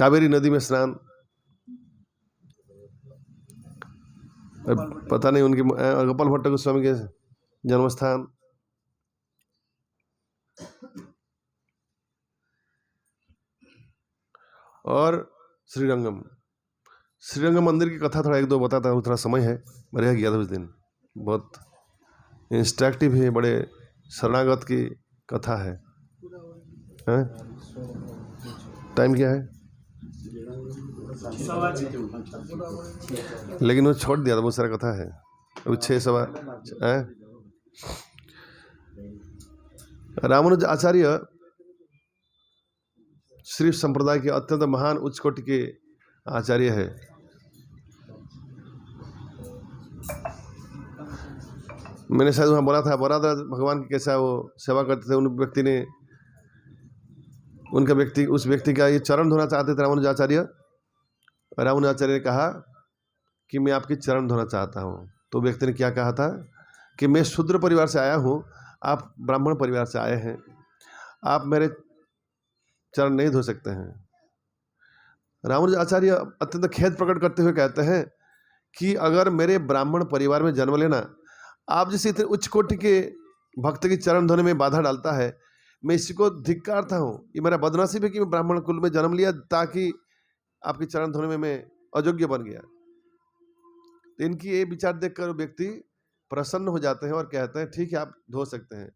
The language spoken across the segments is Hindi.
कावेरी नदी में स्नान, पता नहीं उनके गोपाल भट्ट गोस्वामी के जन्म स्थान, और श्रीरंगम। श्रीरंगम मंदिर की कथा थोड़ा एक दो बताता हूँ, थोड़ा समय है, बढ़िया गया था उस दिन, बहुत इंस्ट्रक्टिव है, बड़े शरणागत की कथा है। टाइम क्या है? लेकिन वो छोड़ दिया था, बहुत सारा कथा है, अभी 6 है। रामानुज आचार्य श्री संप्रदाय के अत्यंत महान उच्च कोटि के आचार्य है। मैंने शायद वहाँ बोला था भगवान की कैसा वो सेवा करते थे। उस व्यक्ति का ये चरण धोना चाहते थे रामानुजाचार्य। रामानुजाचार्य ने कहा कि मैं आपकी चरण धोना चाहता हूँ। तो व्यक्ति ने क्या कहा था कि मैं शूद्र परिवार से आया हूँ, आप ब्राह्मण परिवार से आए हैं, आप मेरे चरण नहीं धो सकते हैं। रामानुजाचार्य अत्यंत खेद प्रकट करते हुए कहते हैं कि अगर मेरे ब्राह्मण परिवार में जन्म लेना आप जैसे इतने उच्च कोटि के भक्त की चरण धोने में बाधा डालता है, मैं इसी को धिक्कारता हूँ। ये मेरा बदनसीब है कि मैं ब्राह्मण कुल में जन्म लिया, ताकि आपकी चरण धोने में मैं अयोग्य बन गया। तो इनकी ये विचार देखकर व्यक्ति प्रसन्न हो जाते हैं और कहते हैं ठीक है, आप धो सकते हैं।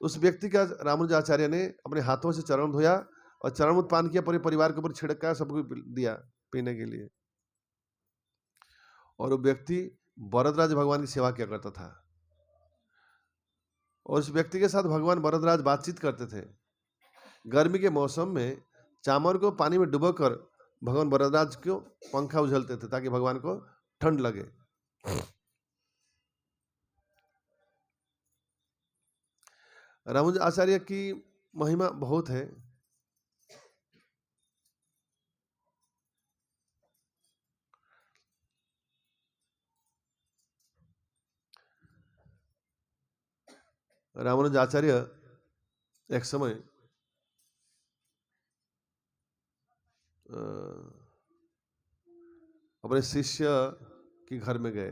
उस व्यक्ति का रामानुजाचार्य ने अपने हाथों से चरण धोया और चरण पान किया, पूरे परिवार के ऊपर छिड़का, सबको दिया पीने के लिए। और वो व्यक्ति वरदराज भगवान की सेवा किया करता था, और उस व्यक्ति के साथ भगवान वरदराज बातचीत करते थे। गर्मी के मौसम में चामर को पानी में डुबोकर भगवान वरदराज को पंखा उझलते थे ताकि भगवान को ठंड लगे। रामानुज आचार्य की महिमा बहुत है। रामानुज आचार्य एक समय अपने शिष्य के घर में गए।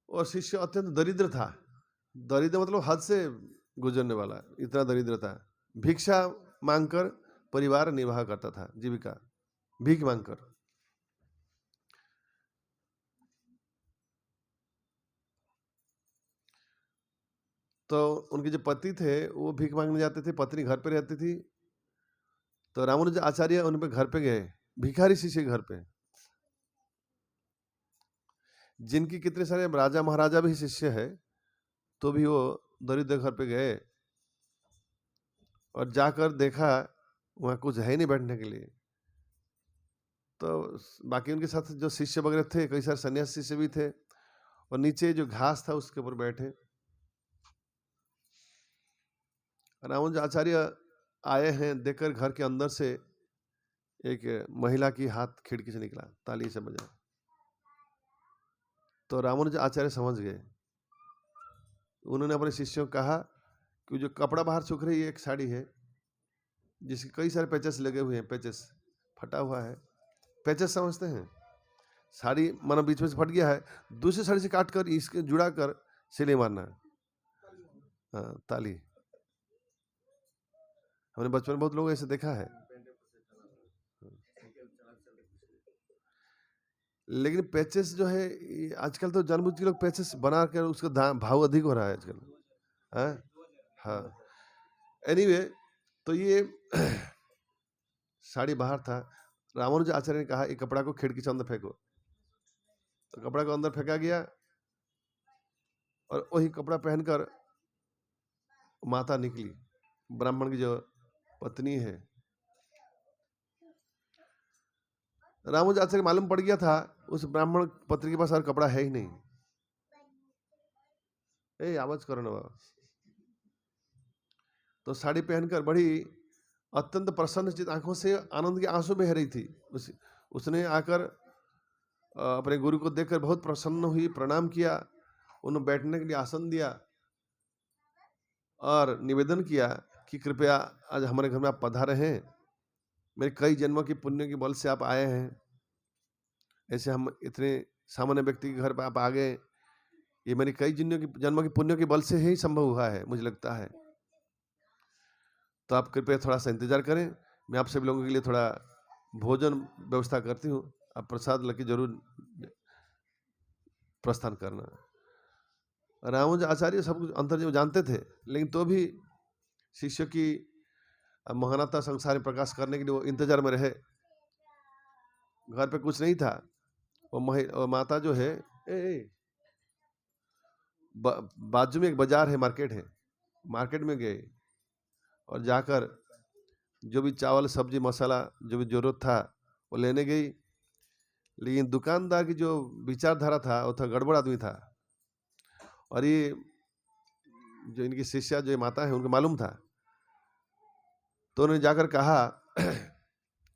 और शिष्य अत्यंत दरिद्र था। दरिद्र मतलब हद से गुजरने वाला, इतना दरिद्र था। भिक्षा मांगकर परिवार निर्वाह करता था, जीविका भीख मांगकर। तो उनके जो पति थे वो भीख मांगने जाते थे, पत्नी घर पे रहती थी। तो रामानुज आचार्य उन पे घर पे गए, भिखारी शिष्य के घर पे, जिनकी कितने सारे राजा महाराजा भी शिष्य है, तो भी वो दरिद्र घर पे गए और जाकर देखा वहाँ कुछ है नहीं बैठने के लिए। तो बाकी उनके साथ जो शिष्य वगैरह थे, कई सारे सन्यासी शिष्य भी थे, और नीचे जो घास था उसके ऊपर बैठे। रामानुज आचार्य आए हैं, देखकर घर के अंदर से एक महिला की हाथ खिड़की से निकला, ताली से बजा। तो रामानुज आचार्य समझ गए। उन्होंने अपने शिष्यों को कहा कि जो कपड़ा बाहर सूख रही है, एक साड़ी है जिसके कई सारे पैचेस लगे हुए हैं, पैचेस फटा हुआ है। पैचेस समझते हैं? साड़ी मानो बीच में से फट गया है, दूसरी साड़ी से काट कर इसके जुड़ा कर सिले मारना है। हाँ, ताली। हमने बचपन में बहुत लोग ऐसे देखा है। लेकिन पैचेस जो है आजकल तो जानबूझ के लोग पैचेस बना कर उसका भाव अधिक हो रहा है आजकल। हाँ, एनीवे, तो ये साड़ी बाहर था। रामानुज आचार्य ने कहा एक कपड़ा को खिड़की से अंदर फेंको। तो कपड़ा को अंदर फेंका गया और वही कपड़ा पहनकर माता निकली, ब्राह्मण की जो पत्नी है। रामानुज आचार्य मालूम पड़ गया था उस ब्राह्मण पत्नी के पास और कपड़ा है ही नहीं। आवाज करो ना बाबा। तो साड़ी पहनकर बड़ी अत्यंत प्रसन्नचित आंखों से आनंद की आंसू बह रही थी। उसने आकर अपने गुरु को देखकर बहुत प्रसन्न हुई, प्रणाम किया उन्होंने बैठने के लिए आसन दिया और निवेदन किया कि कृपया आज हमारे घर में आप पधारे हैं, मेरे कई जन्मों की पुण्य के बल से आप आए हैं, ऐसे हम इतने सामान्य व्यक्ति के घर पर आप आ गए, ये मेरी कई जन्मों की पुण्य के बल से ही संभव हुआ है मुझे लगता है, तो आप कृपया थोड़ा सा इंतजार करें, मैं आप सभी लोगों के लिए थोड़ा भोजन व्यवस्था करती हूँ, आप प्रसाद लेके जरूर प्रस्थान करना। रामानुज आचार्य सब कुछ अंतर जानते थे, लेकिन तो भी शिष्य की महानता संसार में प्रकाश करने के लिए वो इंतजार में रहे। घर पे कुछ नहीं था, वो माता जो है बाजू में एक बाजार है, मार्केट है, मार्केट में गए और जाकर जो भी चावल सब्जी मसाला जो भी जरूरत था वो लेने गई, लेकिन दुकानदार की जो विचारधारा था वो था गड़बड़ आदमी था, और ये जो इनकी शिष्या जो माता है उनको मालूम था, तो उन्होंने जाकर कहा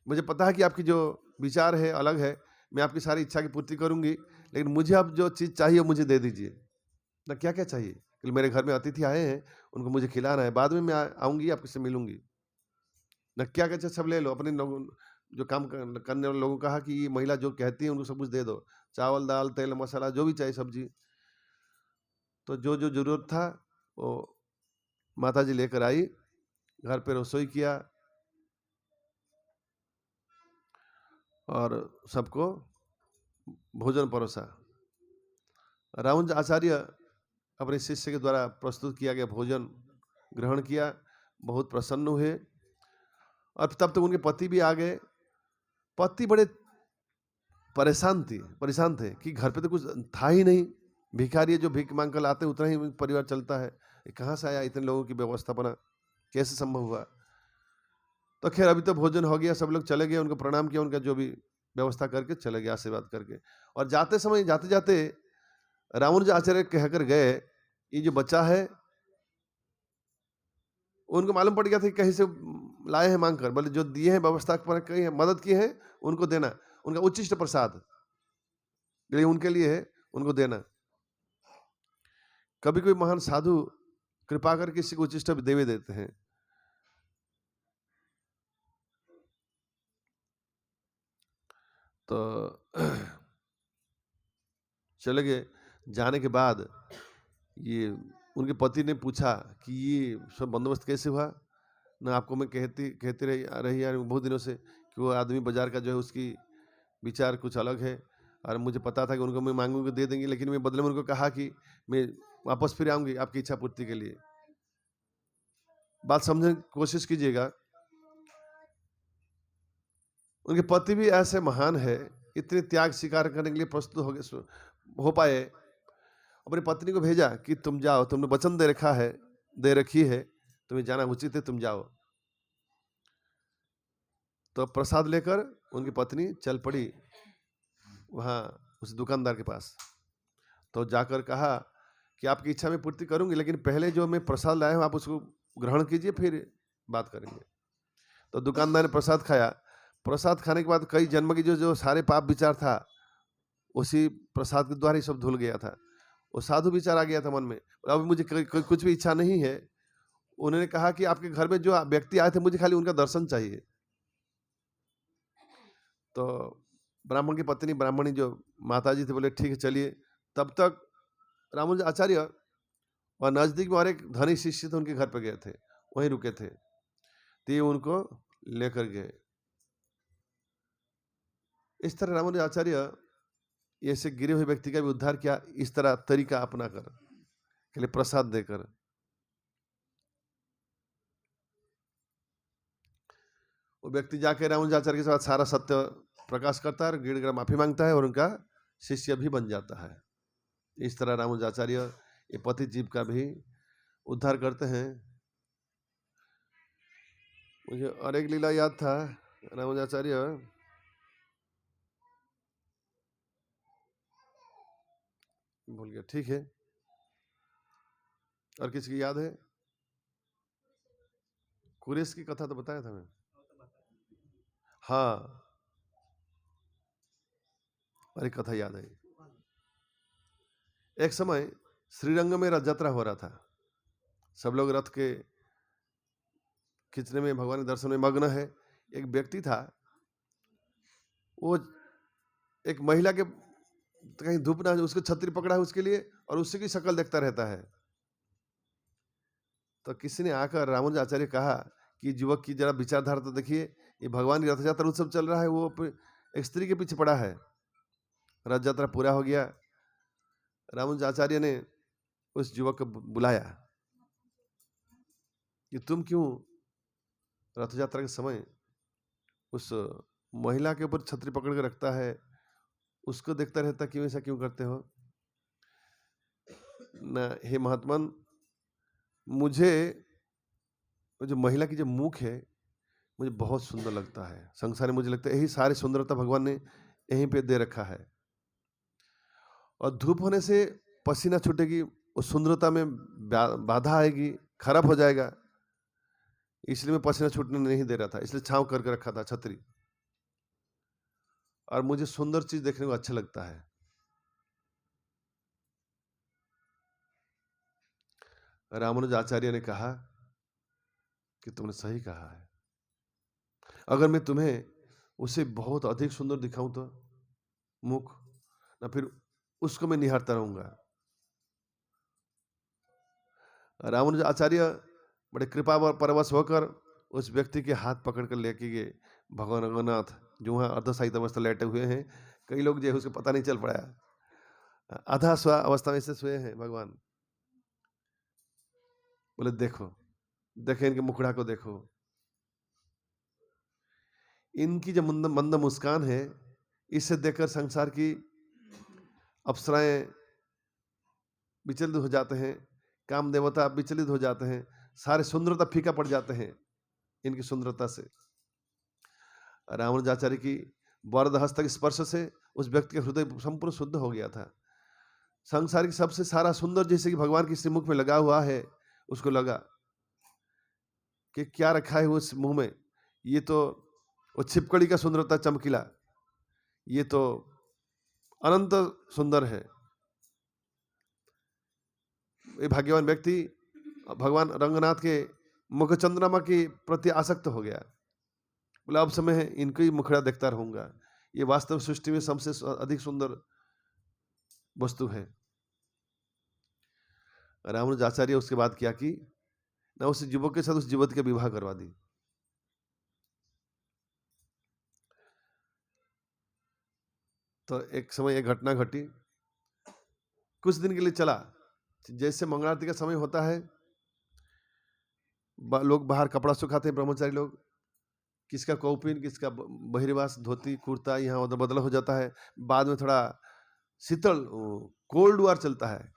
मुझे पता है कि आपकी जो विचार है अलग है, मैं आपकी सारी इच्छा की पूर्ति करूंगी, लेकिन मुझे अब जो चीज़ चाहिए मुझे दे दीजिए ना। क्या क्या चाहिए? कि मेरे घर में अतिथि आए हैं, उनको मुझे खिलाना है, बाद में मैं आऊंगी आपसे मिलूंगी ना। क्या क्या सब ले लो। अपने लोगों जो काम करने वाले लोगों को कहा कि ये महिला जो कहती है उनको सब कुछ दे दो, चावल दाल तेल मसाला जो भी चाहिए सब्जी, तो जो जो जरूरत था वो माता जी लेकर आई, घर पे रसोई किया और सबको भोजन परोसा। रामानुज आचार्य अपने शिष्य के द्वारा प्रस्तुत किया गया भोजन ग्रहण किया, बहुत प्रसन्न हुए, और तब तक उनके पति भी आ गए। पति बड़े परेशान थे कि घर पे तो कुछ था ही नहीं, भिखारी जो भीख मांग कर लाते उतना ही परिवार चलता है, कहाँ से आया इतने लोगों की व्यवस्थापना, कैसे संभव हुआ। तो खैर अभी तो भोजन हो गया, सब लोग चले गए, उनको प्रणाम किया, उनका जो भी व्यवस्था करके चले गए, आशीर्वाद करके। और जाते समय जाते जाते रामानुज आचार्य कहकर गए, ये जो बच्चा है उनको मालूम पड़ गया था कि कहीं से लाए हैं मांग कर, बोले जो दिए हैं व्यवस्था पर कहीं मदद की है उनको देना, उनका उच्चिष्ट प्रसाद उनके लिए है, उनको देना। कभी कोई महान साधु कृपा कर किसी को उच्चिष्ट देवे देते हैं। तो चले गए। जाने के बाद ये उनके पति ने पूछा कि ये सब बंदोबस्त कैसे हुआ ना। आपको मैं कहती रही यार बहुत दिनों से कि वो आदमी बाजार का जो है उसकी विचार कुछ अलग है, और मुझे पता था कि उनको मैं मांगूंगी दे देंगे, लेकिन मैं बदले में उनको कहा कि मैं वापस फिर आऊंगी आपकी इच्छा पूर्ति के लिए। बात समझने की कोशिश कीजिएगा, उनके पति भी ऐसे महान है, इतने त्याग स्वीकार करने के लिए प्रस्तुत हो पाए। अपनी पत्नी को भेजा कि तुम जाओ, तुमने वचन दे रखी है, तुम्हें जाना उचित है, तुम जाओ। तो प्रसाद लेकर उनकी पत्नी चल पड़ी वहां उस दुकानदार के पास। तो जाकर कहा कि आपकी इच्छा में पूर्ति करूंगी, लेकिन पहले जो मैं प्रसाद लाया हूं आप उसको ग्रहण कीजिए, फिर बात करेंगे। तो दुकानदार ने प्रसाद खाया। प्रसाद खाने के बाद कई जन्म की जो जो सारे पाप विचार था उसी प्रसाद के द्वारा ही सब धुल गया था। वो साधु विचार आ गया था मन में, अब मुझे कुछ भी इच्छा नहीं है। उन्होंने कहा कि आपके घर में जो व्यक्ति आए थे मुझे खाली उनका दर्शन चाहिए। तो ब्राह्मण की पत्नी ब्राह्मणी जो माता जी थे बोले ठीक है चलिए। तब तक रामानुज आचार्य और नजदीक में और एक धनी शिष्य थे, उनके घर पे गए थे, वहीं रुके थे, तो ये उनको लेकर गए। इस तरह रामानुज आचार्य ऐसे गिरे हुए व्यक्ति का भी उद्धार किया, इस तरह तरीका अपना कर के लिए प्रसाद देकर। वो व्यक्ति जाके रामानुज आचार्य के साथ सारा सत्य प्रकाश करता है, गिड़गिड़ा माफी मांगता है और उनका शिष्य भी बन जाता है। इस तरह रामानुज आचार्य ये पति जीव का भी उद्धार करते हैं। मुझे और एक लीला याद था, रामानुज आचार्य भूल गया, ठीक है। और किसी की याद है? कुरेश की कथा तो बताया था मैं। हाँ, और एक कथा याद है। एक समय श्रीरंग में रथ यात्रा हो रहा था। सब लोग रथ के खींचने में, भगवान के दर्शन में मग्न है। एक व्यक्ति था, वो एक महिला के कहीं धूप ना, उसको छतरी पकड़ा है उसके लिए, और उसी की शक्ल देखता रहता है। तो किसी ने आकर रामानुजाचार्य कहा कि युवक की जरा विचारधारा तो देखिए, ये भगवान की रथ यात्रा उत्सव चल रहा है, वो एक स्त्री के पीछे पड़ा है। रथ यात्रा पूरा हो गया। रामानुजाचार्य ने उस युवक को बुलाया कि तुम क्यों रथ यात्रा के समय उस महिला के ऊपर छतरी पकड़ के रखता है, उसको देखता रहता, क्यों ऐसा क्यों करते हो? न हे महात्मन, मुझे जो महिला की जो मुख है मुझे बहुत सुंदर लगता है। संसार में मुझे लगता है यही सारी सुंदरता भगवान ने यहीं पे दे रखा है। और धूप होने से पसीना छूटेगी, उस सुंदरता में बाधा आएगी, खराब हो जाएगा, इसलिए मैं पसीना छूटने नहीं दे रहा था, इसलिए छांव करके रखा था छतरी। और मुझे सुंदर चीज देखने को अच्छा लगता है। रामानुजाचार्य ने कहा कि तुमने सही कहा है। अगर मैं तुम्हें उसे बहुत अधिक सुंदर दिखाऊं तो मुख, ना फिर उसको मैं निहारता रहूंगा। रामानुजाचार्य बड़े कृपा परवश होकर उस व्यक्ति के हाथ पकड़ कर लेके गए भगवान रंगनाथ, जो वहाँ अर्धसाहित अवस्था लेटे हुए हैं। कई लोग जो है उसको पता नहीं चल पाया, आधा स्व अवस्था में से सोए हैं भगवान। बोले देखो, देखे इनके मुखड़ा को देखो, इनकी जो मंद मुस्कान है, इससे देखकर संसार की अप्सराएं विचलित हो जाते हैं, काम देवता विचलित हो जाते हैं, सारे सुंदरता फीका पड़ जाते हैं इनकी सुंदरता से। रामानुजाचार्य की वरद हस्त के स्पर्श से उस व्यक्ति का हृदय संपूर्ण शुद्ध हो गया था। संसार की सबसे सारा सुंदर जैसे कि भगवान के श्रीमुख में लगा हुआ है, उसको लगा कि क्या रखा है उस मुंह में, ये तो वो छिपकली का सुंदरता चमकीला, ये तो अनंत सुंदर है। ये भाग्यवान व्यक्ति भगवान रंगनाथ के मुख चंद्रमा के प्रति आसक्त हो गया। बोला अब समय है इनको ही मुखड़ा देखता रहूंगा, ये वास्तव सृष्टि में सबसे अधिक सुंदर वस्तु है। रामानुजाचार्य उसके बाद क्या की ना, उस युवक के साथ उस युवती का विवाह करवा दी। तो एक समय एक घटना घटी, कुछ दिन के लिए चला। जैसे मंगल आरती का समय होता है, लोग बाहर कपड़ा सुखाते हैं, ब्रह्मचारी लोग, किसका कौपिन, किसका बहिर्वास, धोती कुर्ता यहाँ उधर बदला हो जाता है। बाद में थोड़ा शीतल कोल्ड वार चलता है।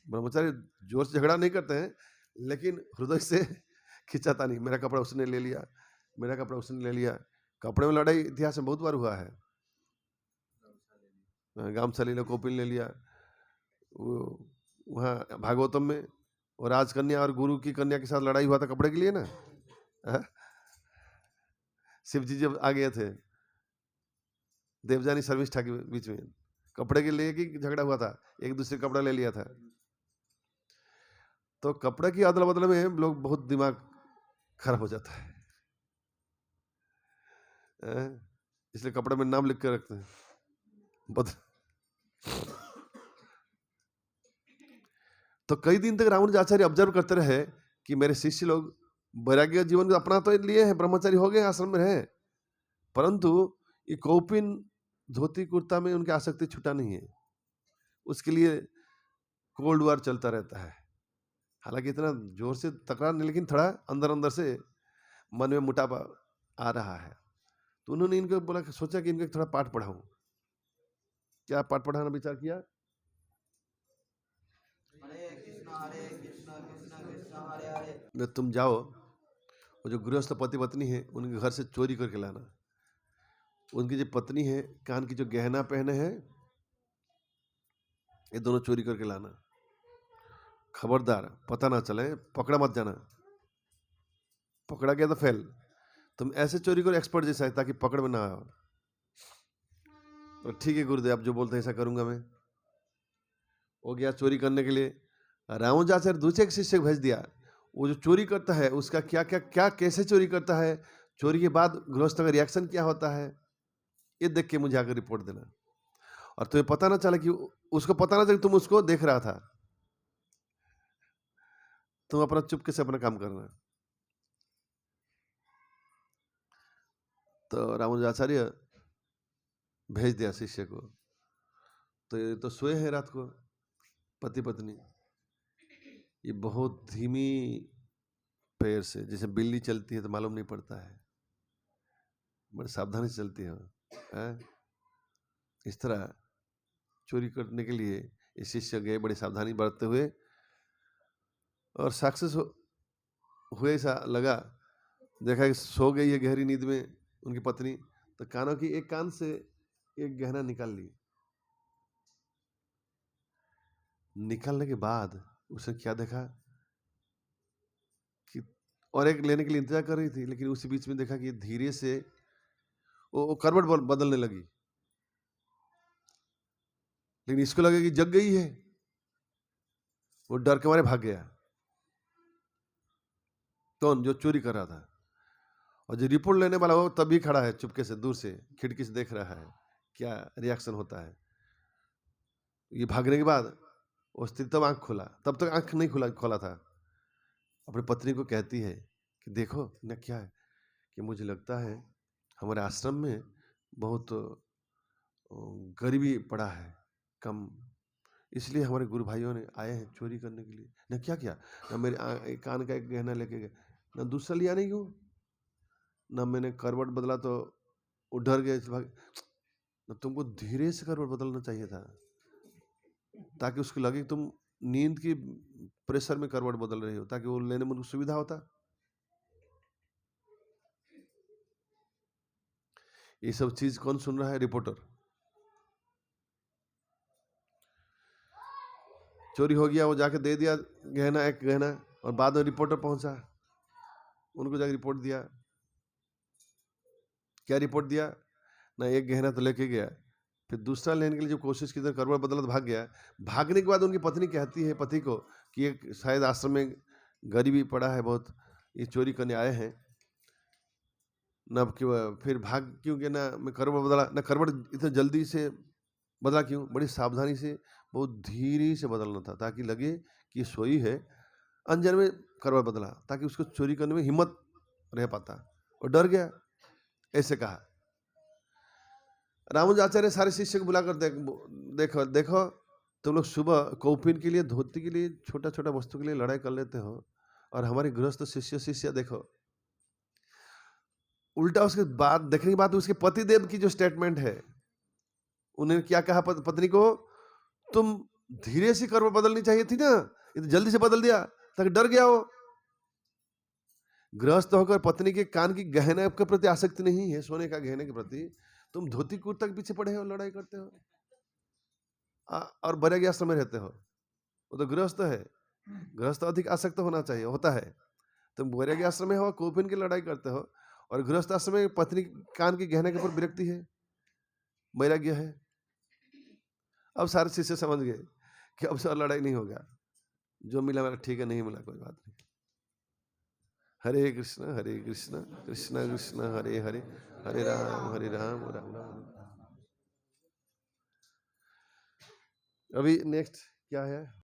ब्रह्मचारी जोर से झगड़ा नहीं करते हैं, लेकिन हृदय से खिंचाता नहीं, मेरा कपड़ा उसने ले लिया, मेरा कपड़ा उसने ले लिया। कपड़े में लड़ाई इतिहास में बहुत बार हुआ है। गामछा ले लिया, कौपिन ले लिया। वहाँ भागवतम में और राजकन्या और गुरु की कन्या के साथ लड़ाई हुआ था कपड़े के लिए ना। शिव जी जब आ गए थे देवजानी शर्मिष्ठा के बीच में, कपड़े के लिए की झगड़ा हुआ था, एक दूसरे कपड़ा ले लिया था। तो कपड़े की अदला बदल में लोग बहुत दिमाग खराब हो जाता है, इसलिए कपड़े में नाम लिख कर रखते हैं तो कई दिन तक रामानुजाचार्य ऑब्जर्व करते रहे कि मेरे शिष्य लोग वैराग्य जीवन को अपना तो लिए हैं, ब्रह्मचारी हो गए, आश्रम में रहे, परंतु ये कौपिन धोती कुर्ता में उनकी आसक्ति छूटा नहीं है। उसके लिए कोल्ड वार चलता रहता है। हालांकि इतना जोर से तकरार नहीं, लेकिन थोड़ा अंदर अंदर से मन में मुटापा आ रहा है। तो उन्होंने इनको बोला, सोचा कि इनको थोड़ा पाठ पढ़ाऊं। क्या पाठ पढ़ाना विचार किया? तुम जाओ, वो जो गृहस्थ पति पत्नी है उनके घर से चोरी करके लाना। उनकी जो पत्नी है, कान की जो गहना पहने हैं, ये दोनों चोरी करके लाना। खबरदार पता ना चले, पकड़ा मत जाना, पकड़ा गया तो फेल। तुम ऐसे चोरी करो एक्सपर्ट जैसा है, ताकि पकड़ में ना आओ। तो ठीक है गुरुदेव, आप जो बोलते हैं ऐसा करूंगा मैं। हो गया चोरी करने के लिए रामानुजाचार्य दूसरे एक शिष्य को भेज दिया, वो जो चोरी करता है उसका क्या क्या क्या कैसे चोरी करता है, चोरी के बाद गृहस्थ का रिएक्शन क्या होता है, ये देख के मुझे आकर रिपोर्ट देना। और तुम्हें पता ना चले कि उसको पता ना चले तुम उसको देख रहा था, तुम अपना चुपके से अपना काम करना। तो रामानुजाचार्य भेज दिया शिष्य को। तो ये तो सोए हैं रात को पति पत्नी, ये बहुत धीमी पैर से, जैसे बिल्ली चलती है तो मालूम नहीं पड़ता है, बड़े सावधानी से चलती है। इस तरह चोरी करने के लिए ये शिष्य गए बड़ी सावधानी बरतते हुए, और सक्सेस हुए ऐसा लगा। देखा कि सो गई है गहरी नींद में उनकी पत्नी, तो कानों की एक कान से एक गहना निकाल ली। निकालने के बाद उसने क्या देखा कि और एक लेने के लिए इंतजार कर रही थी, लेकिन उसी बीच में देखा कि धीरे से वो करवट बदलने लगी, लेकिन इसको लगा कि जग गई है, वो डर के मारे भाग गया। कौन? जो चोरी कर रहा था। और जो रिपोर्ट लेने वाला वो तभी खड़ा है चुपके से, दूर से खिड़की से देख रहा है क्या रिएक्शन होता है। ये भागने के बाद वो स्त्री तब आंख खोला, तब तक आंख नहीं खोला था। अपनी पत्नी को कहती है कि देखो न क्या है, कि मुझे लगता है हमारे आश्रम में बहुत गरीबी पड़ा है कम, इसलिए हमारे गुरु भाइयों ने आए हैं चोरी करने के लिए। न क्या किया, न मेरे कान का एक गहना लेके गए, न दूसरा लिया नहीं क्यों, न मैंने करवट बदला तो वो डर गए भाग। न तुमको धीरे से करवट बदलना चाहिए था, ताकि उसको लगे कि तुम नींद की प्रेशर में करवट बदल रही हो, ताकि वो लेने में उनको सुविधा होता। ये सब चीज कौन सुन रहा है? रिपोर्टर। चोरी हो गया, वो जाके दे दिया गहना, एक गहना, और बाद में रिपोर्टर पहुंचा, उनको जाके रिपोर्ट दिया। क्या रिपोर्ट दिया? ना एक गहना तो लेके गया, फिर दूसरा लेने के लिए जो कोशिश की तो करवट बदला तो भाग गया। भागने के बाद उनकी पत्नी कहती है पति को कि एक शायद आश्रम में गरीबी पड़ा है बहुत, ये चोरी करने आए हैं न, फिर भाग क्यों गया, ना मैं करवट बदला, ना करवट इतने जल्दी से बदला क्यों, बड़ी सावधानी से बहुत धीरे से बदलना था, ताकि लगे कि सोई है। अनजाने में करवट बदला ताकि उसको चोरी करने में हिम्मत रह पाता, और डर गया, ऐसे कहा। रामानुजाचार्य सारे शिष्य को बुलाकर देखो देखो, तुम लोग सुबह कौपीन के लिए, धोती के लिए, छोटा छोटा वस्तु के लिए लड़ाई कर लेते हो, और हमारे गृहस्थ शिष्य देखो। उल्टा उसके बाद देखने के बाद उसके पतिदेव की जो स्टेटमेंट है, उन्होंने क्या कहा पत्नी को, तुम धीरे से करवट बदलनी चाहिए थी ना, ये तो जल्दी से बदल दिया, ताकि डर गया वो। गृहस्थ होकर पत्नी के कान की गहने के प्रति आसक्ति नहीं है, सोने का गहने के प्रति, तुम धोती कुर्ता के पीछे पड़े हो, लड़ाई करते हो, और वैराग्य आश्रम में रहते हो। वो तो गृहस्थ है, गृहस्थ अधिक आसक्त होना चाहिए, होता है। तुम वैराग्य आश्रम में हो, कौपीन की लड़ाई करते हो, और गृहस्थ आश्रम में पत्नी कान के गहने के ऊपर विरक्ति है, वैराग्य है। अब सारे शिष्य समझ गए कि अब से और लड़ाई नहीं होगा, जो मिला मेरा ठीक है, नहीं मिला कोई बात नहीं। हरे कृष्ण कृष्ण कृष्ण हरे हरे, हरे राम राम राम। अभी नेक्स्ट क्या है?